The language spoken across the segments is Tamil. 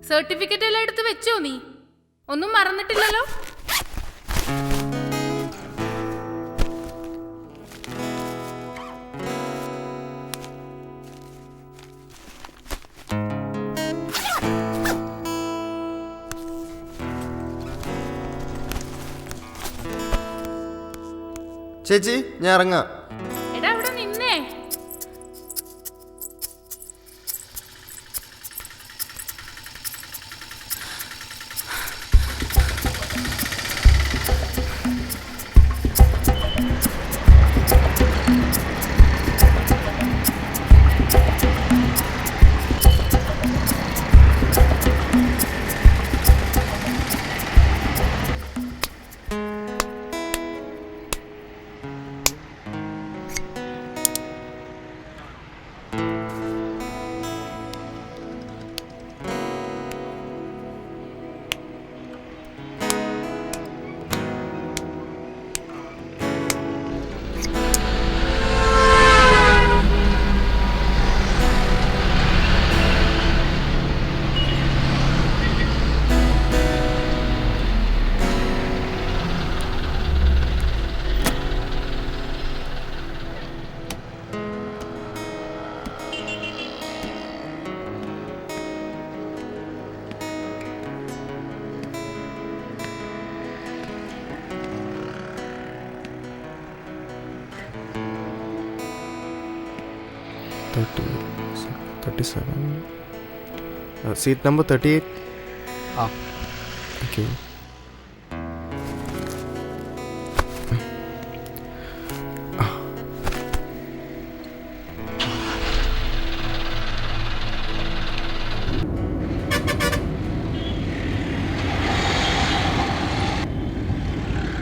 സർട്ടിഫിക്കറ്റ് എല്ലാം എടുത്ത് വെച്ചോ? നീ ഒന്നും മറന്നിട്ടില്ലല്ലോ? ചേച്ചി ഞാൻ ഇറങ്ങാം. എടാ അവിടെ നിന്നേ. Seat number 38. Thank you.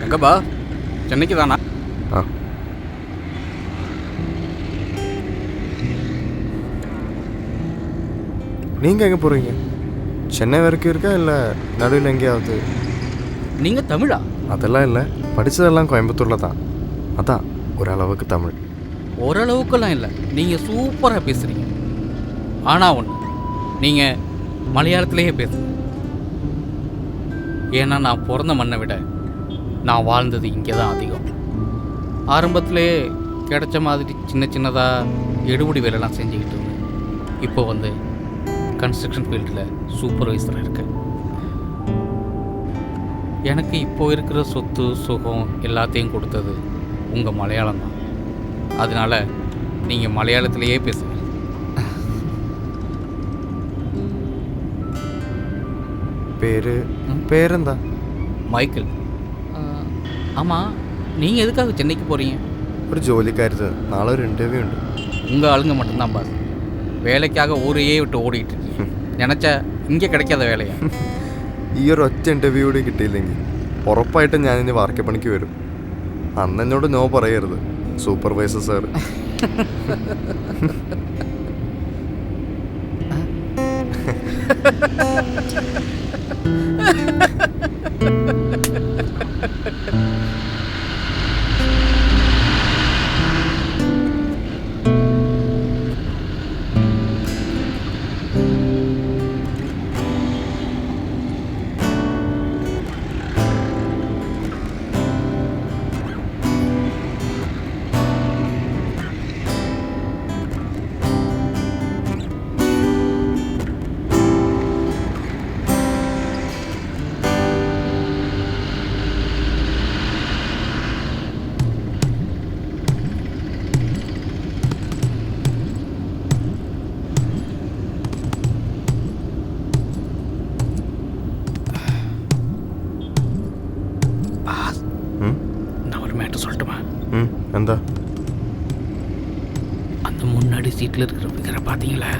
எங்கப்பா? சென்னைக்கு தானா? நீங்கள் எங்கே போகிறீங்க? சென்னை வரைக்கும் இருக்கா இல்லை நடுவில் எங்கேயாவது? நீங்கள் தமிழா? அதெல்லாம் இல்லை, படித்ததெல்லாம் கோயம்புத்தூரில் தான். அதான் ஓரளவுக்கு தமிழ். ஓரளவுக்கெல்லாம் இல்லை, நீங்கள் சூப்பராக பேசுகிறீங்க. ஆனால் ஒன்று, நீங்கள் மலையாளத்திலேயே பேசுங்க. ஏன்னா நான் பிறந்த மண்ணை விட நான் வாழ்ந்தது இங்கே தான் அதிகம். ஆரம்பத்திலே கிடைச்ச மாதிரி சின்ன சின்னதாக எடுபடி வேலைலாம் செஞ்சுக்கிட்டு இருந்தேன். இப்போ வந்து கன்ஸ்ட்ரக்ஷன் ஃபீல்டில் சூப்பர்வைசராக இருக்கேன். எனக்கு இப்போ இருக்கிற சொத்து சுகம் எல்லாத்தையும் கொடுத்தது உங்கள் மலையாளம் தான். அதனால் நீங்கள் மலையாளத்திலேயே பேசுங்க. பேரெந்தா? மைக்கேல். ஆமாம், நீங்கள் எதுக்காக சென்னைக்கு போகிறீங்க? ஒரு ജോലിക്കാരത് നാളെ ഒരു ഇൻ്റർവ്യൂ ഉണ്ട്. உங்கள் ஆளுங்க மட்டும்தான் பாஸ். வேலைக்காக ஊரையே விட்டு ஓடிக்கிட்டு இருக்கீங்க. நினச்சா இங்கே கிடைக்காத വേലയാ. ഈ ഒരു ഒറ്റ ഇൻ്റർവ്യൂ കൂടി കിട്ടിയില്ലെങ്കിൽ ഉറപ്പായിട്ടും ഞാനിനി വാർക്കപ്പണിക്ക് വരും. അന്ന് എന്നോട് നോ പറയരുത് സൂപ്പർവൈസർ സാർ. എന്താ? அந்த முன்னாடி சீட்டில் இருக்கிற ஃபிகரை பார்த்தீங்களா?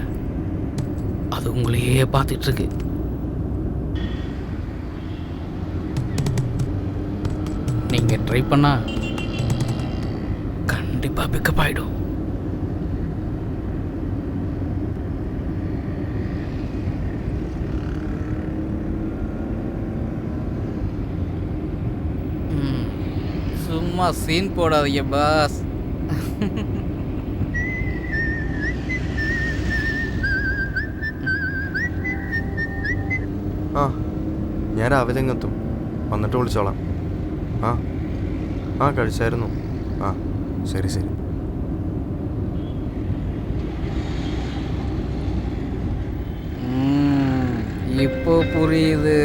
அது உங்களையே பார்த்துட்டு இருக்கு. நீங்கள் ட்ரை பண்ணால் கண்டிப்பாக பிக்கப் ஆகிடும். சும்மா சீன் போடாதீங்க பாஸ். ഞാൻ രാവിലെ എത്തും, വന്നിട്ട് വിളിച്ചോളാം. ആ ആ കഴിച്ചായിരുന്നു. ആ ശരി ശരി. இப்போ புரியுது.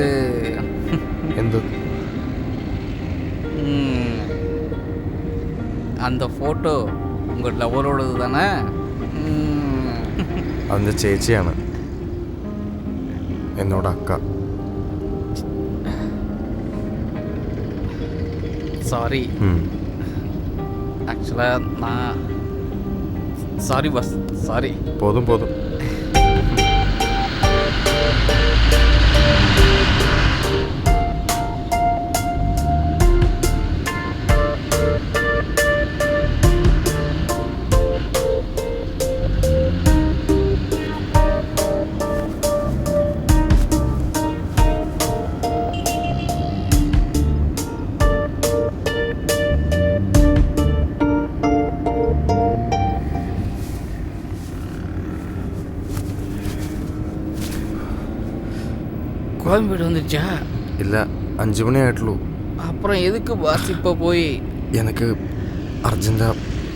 എന്ത്? அந்த ஃபோட்டோ உங்கள் லவரோடது தானே? അതിൻ്റെ ചേച്ചിയാണ്, എന്നോട് അക്ക. சாரி, ஆக்சுவலாக நான் சாரி பாஸ், சாரி. പോതും പോതും. கோயம்பேடு வந்துச்சா? ഇല്ല, 5 മണി ആയിട്ടുള്ളൂ. அப்புறம் எதுக்கு பாஸ் இப்போ போய்? എനിക്ക് അർജൻറ്റാ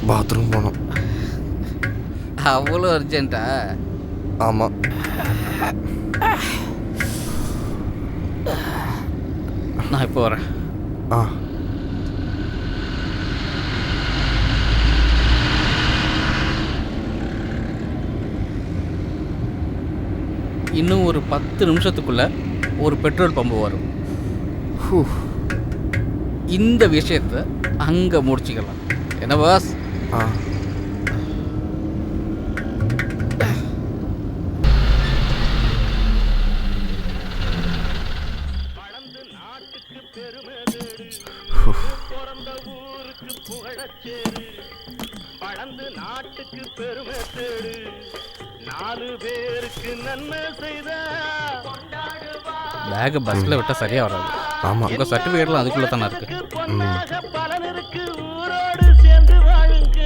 ബാത്റൂം പോകണം. அவ்வளோ அர்ஜென்ட்டா? ആമാ. நான் இப்போ வரேன். ആ இன்னும் ஒரு 10 நிமிஷத்துக்குள்ள ஒரு பெட்ரோல் பம்பு வரும். இந்த விஷயத்தை அங்கே முடிச்சுக்கலாம். என்ன பாஸ்? ആ பழந்து நாட்டுக்கு பெருமை தேடு, 4 பேருக்கு நன்மை செய்த பேக்கை பஸ்ஸில் விட்டால் சரியாக வராது. ஆமாம். உங்கள் சர்டிஃபிகேட்லாம் அதுக்குள்ளே தானே இருக்கு. பொன்னாக பலனிருக்கு, ஊரோடு சேர்ந்து வாழுங்க.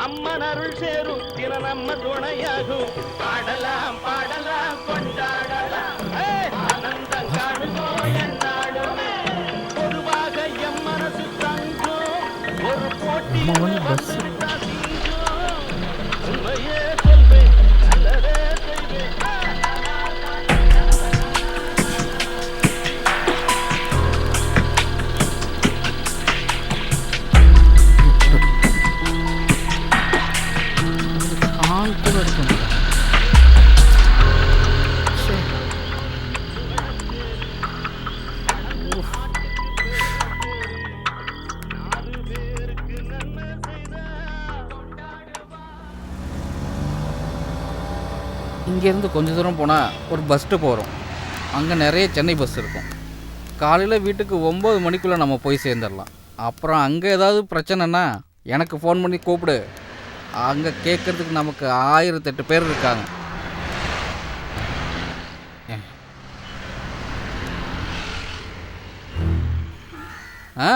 அம்மன் அருள் சேரும் தின நம்ம துணையாகும். பாடலாம் பாடலாம் கொண்டாடலாம், ஆனந்தம் காணுவோம் எந்நாளுமே. பொதுவாக எம் மனசு தங்கும், ஒரு போட்டி உண்மையே சொல்வேன், நல்லதே செய்வேன். ஆள் கூட இருக்கும். இங்கேருந்து கொஞ்சம் தூரம் போனால் ஒரு பஸ் ஸ்டாப் வரும். அங்கே நிறைய சென்னை பஸ் இருக்கும். காலையில் வீட்டுக்கு 9 மணிக்குள்ளே நம்ம போய் சேர்ந்துடலாம். அப்புறம் அங்கே ஏதாவது பிரச்சனைன்னா எனக்கு ஃபோன் பண்ணி கூப்பிடு. அங்கே கேட்குறதுக்கு நமக்கு 1008 பேர் இருக்காங்க. ஆ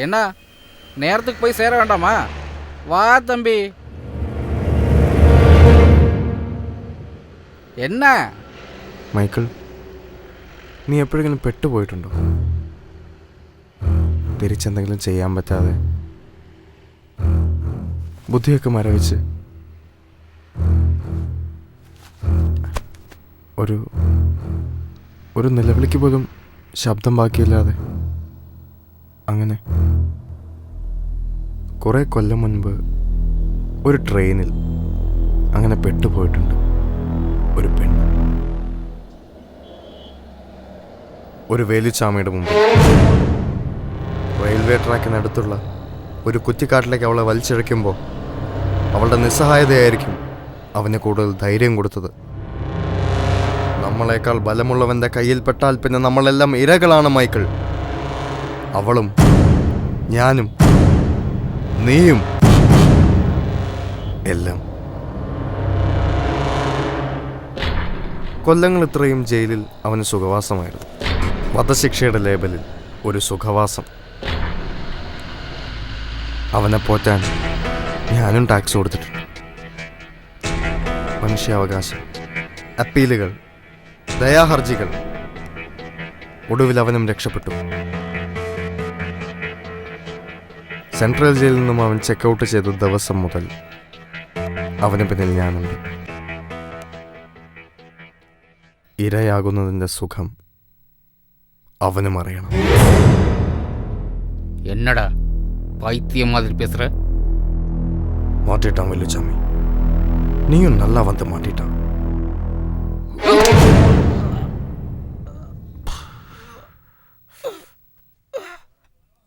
என்ன நேரத்துக்கு போய் சேர வேண்டாமா? வா தம்பி. என்ன മൈക്കിൾ, നീ എപ്പോഴെങ്കിലും പെട്ടുപോയിട്ടുണ്ടോ? തിരിച്ചെന്തെങ്കിലും ചെയ്യാൻ പറ്റാതെ ബുദ്ധിയൊക്കെ മരവിച്ച് ഒരു നിലവിളിക്ക് പോലും ശബ്ദം ബാക്കിയില്ലാതെ അങ്ങനെ കുറേ കൊല്ലം മുൻപ് ഒരു ട്രെയിനിൽ അങ്ങനെ പെട്ടുപോയിട്ടുണ്ട് ഒരു പെണ്ണ്. ഒരു വേലിച്ചാമയുടെ മുമ്പ് റെയിൽവേ ട്രാക്കിനടുത്തുള്ള ഒരു കുറ്റിക്കാട്ടിലേക്ക് അവളെ വലിച്ചിഴയ്ക്കുമ്പോൾ അവളുടെ നിസ്സഹായതയായിരിക്കും അവന് കൂടുതൽ ധൈര്യം കൊടുത്തത്. നമ്മളെക്കാൾ ബലമുള്ളവൻ്റെ കയ്യിൽപ്പെട്ടാൽ പിന്നെ നമ്മളെല്ലാം ഇരകളാണ് മൈക്കിൾ. അവളും ഞാനും നീയും എല്ലാം. കൊല്ലങ്ങൾ ഇത്രയും ജയിലിൽ അവന് സുഖവാസമായിരുന്നു. വധശിക്ഷയുടെ ലേബലിൽ ഒരു സുഖവാസം. അവനെ പോറ്റാൻ ഞാനും ടാക്സ് കൊടുത്തിട്ടുണ്ട്. മനുഷ്യാവകാശം, അപ്പീലുകൾ, ദയാഹർജികൾ, ഒടുവിൽ അവനും രക്ഷപ്പെട്ടു. സെൻട്രൽ ജയിലിൽ നിന്നും അവൻ ചെക്കൗട്ട് ചെയ്ത ദിവസം മുതൽ അവന് പിന്നിൽ ഞാനുണ്ട്. ഇരയാകുന്നതിൻ്റെ സുഖം അവനും അറിയണം. என்னடா பைத்தியம் மாதிரி பேசுற? மாட்டிட்டான் வெள்ளுச்சாமி, நீயும் நல்லா வந்து மாட்டிட்டான்.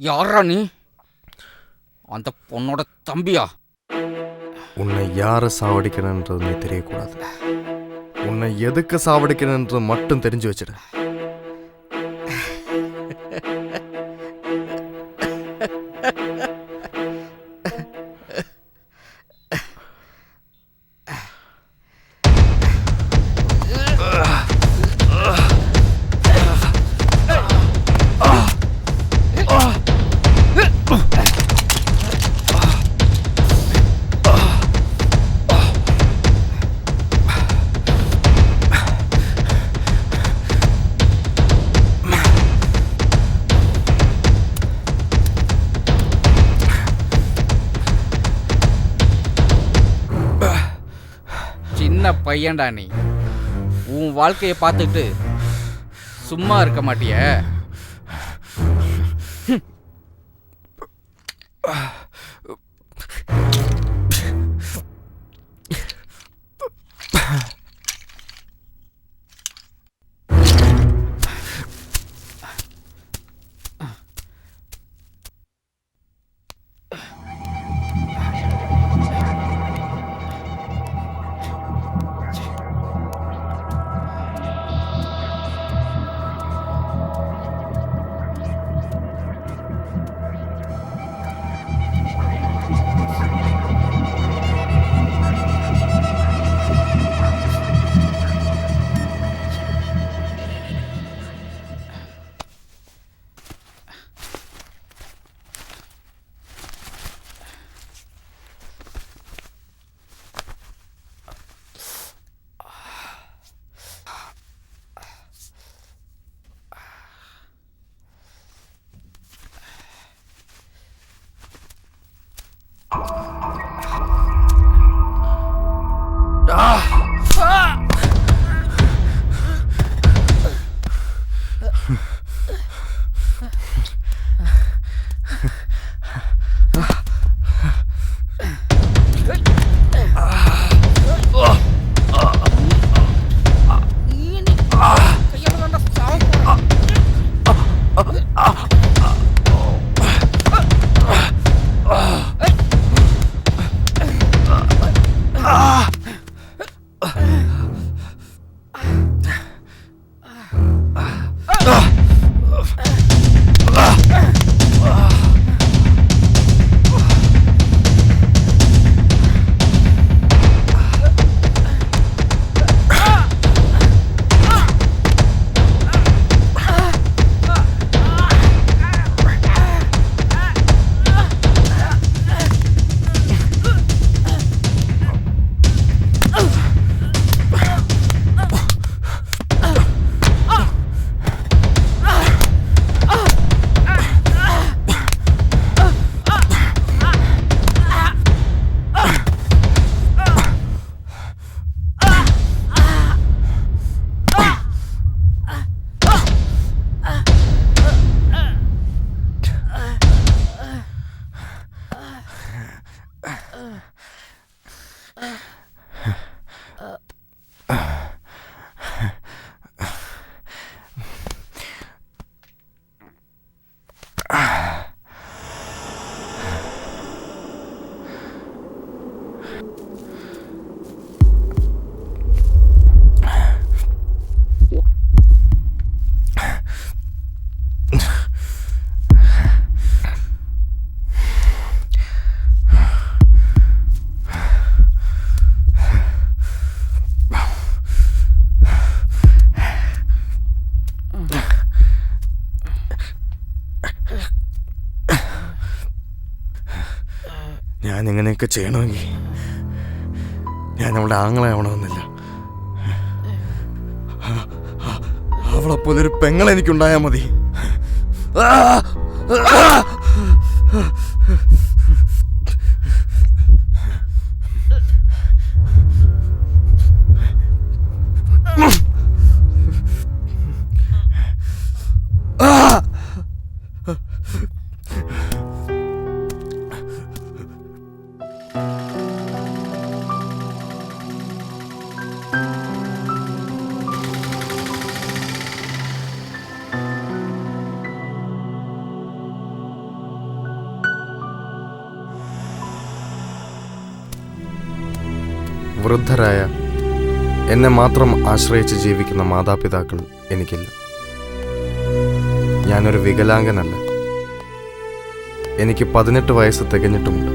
யாரா நீ? அந்த பொண்ணோட தம்பியா? உன்னை யாரை சாவடிக்கிறன்றது நீ தெரியக்கூடாது. உன்னை எதுக்கு சாவடிக்கிறன்றது மட்டும் தெரிஞ்சு வச்சிடு. சின்ன பையன்டா நீ. உன் வாழ்க்கையை பார்த்துட்டு சும்மா இருக்க மாட்டிய? ഞാൻ ഇങ്ങനെയൊക്കെ ചെയ്യണമെങ്കിൽ ഞാൻ അവളുടെ ആങ്ങളാവണമെന്നില്ല. അവളെപ്പോലൊരു പെങ്ങളെനിക്കുണ്ടായാൽ മതി. വൃദ്ധരായ എന്നെ മാത്രം ആശ്രയിച്ച് ജീവിക്കുന്ന മാതാപിതാക്കൾ എനിക്കില്ല. ഞാനൊരു വികലാംഗനല്ല. എനിക്ക് 18 വയസ്സ് തികഞ്ഞിട്ടുമുണ്ട്.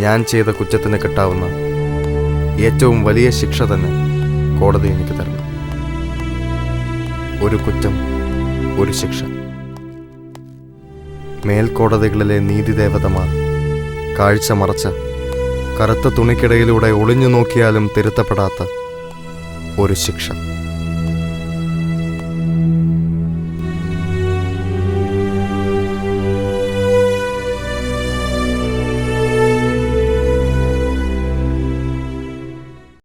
ഞാൻ ചെയ്ത കുറ്റത്തിന് കിട്ടാവുന്ന ഏറ്റവും വലിയ ശിക്ഷ തന്നെ കോടതി എനിക്ക് തരണം. ഒരു കുറ്റം, ഒരു ശിക്ഷ. മേൽക്കോടതികളിലെ നീതിദേവതമാർ കാഴ്ച മറച്ച കറുത്ത തുണിക്കിടയിലൂടെ ഒളിഞ്ഞു നോക്കിയാലും തിരുത്തപ്പെടാത്ത ഒരു ശിക്ഷ.